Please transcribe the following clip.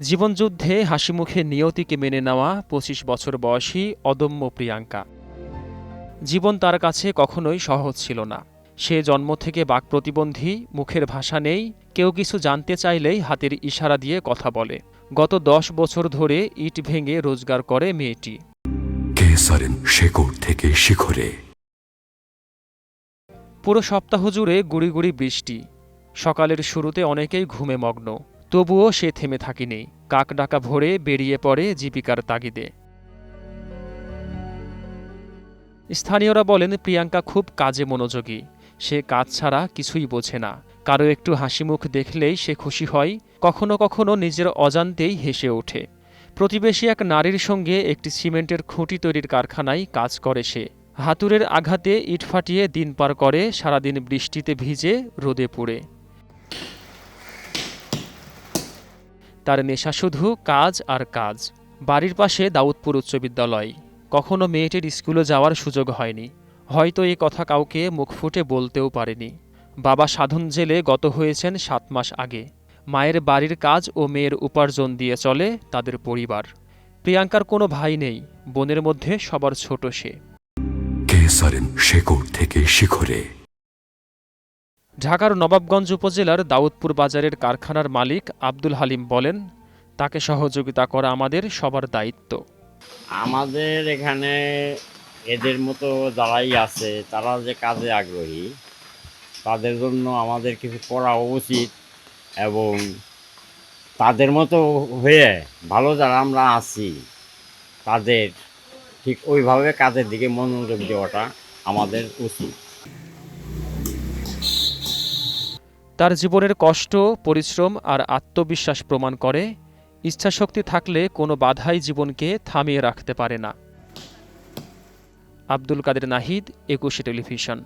জীবনযুদ্ধে হাসিমুখে নিয়তিকে মেনে নেওয়া ২৫ বছর বয়সী অদম্য প্রিয়াঙ্কা। জীবন তার কাছে কখনোই সহজ ছিল না। সে জন্ম থেকে বাক্প্রতিবন্ধী, মুখের ভাষা নেই, কেউ কিছু জানতে চাইলেই হাতের ইশারা দিয়ে কথা বলে। গত ১০ বছর ধরে ইট ভেঙে রোজগার করে মেয়েটি। কেসারেন শেকড় থেকে শিখরে। পুরো সপ্তাহ জুড়ে গুড়ি গুড়ি বৃষ্টি। সকালের শুরুতে অনেকেই ঘুমে মগ্ন, তবুও সে থেমে থাকেনি। কাকডাকা ভোরে বেরিয়ে পড়ে জীবিকার তাগিদে। স্থানীয়রা বলেন প্রিয়াঙ্কা খুব কাজে মনোযোগী। সে কাজ ছাড়া কিছুই বোঝে না। কারো একটু হাসিমুখ দেখলেই সে খুশি হয়, কখনো কখনো নিজের অজান্তেই হেসে ওঠে। প্রতিবেশী এক নারীর সঙ্গে একটি সিমেন্টের খুঁটি তৈরির কারখানায় কাজ করে সে। হাতুড়ের আঘাতে ইট ফাটিয়ে দিন পার করে, সারাদিন বৃষ্টিতে ভিজে, রোদে পুড়ে। তার নেশা শুধু কাজ আর কাজ। বাড়ির পাশে দাউদপুর উচ্চ বিদ্যালয়। কখনো মেয়েটির স্কুলে যাওয়ার সুযোগ হয়নি। হয়তো এ কথা কাউকে মুখ ফুটে বলতেও পারেনি। বাবা সাধন জেলে গত হয়েছেন ৭ মাস আগে। মায়ের বাড়ির কাজ ও মেয়ের উপার্জন দিয়ে চলে তাদের পরিবার। প্রিয়াঙ্কার কোনো ভাই নেই, বোনের মধ্যে সবার ছোট সে। কেসারেন শেকড় থেকে শিখরে। ঢাকার নবাবগঞ্জ উপজেলার দাউদপুর বাজারের কারখানার মালিক আব্দুল হালিম বলেন, তাকে সহযোগিতা করা আমাদের সবার দায়িত্ব। আমাদের এখানে এদের মতো যারাই আছে তারা যে কাজে আগ্রহী, তাদের জন্য আমাদের কিছু করা উচিত এবং তাদের মতো হয়ে ভালো যারা আমরা আছি তাদের ঠিক ওইভাবে কাজের দিকে মনোযোগ দেওয়াটা আমাদের উচিত। তার জীবনের কষ্ট, পরিশ্রম আর আত্মবিশ্বাস প্রমাণ করে, ইচ্ছাশক্তি থাকলে কোনো বাধাই জীবনকে থামিয়ে রাখতে পারে না। আব্দুল কাদের নাহিদ, ২১ টেলিভিশন।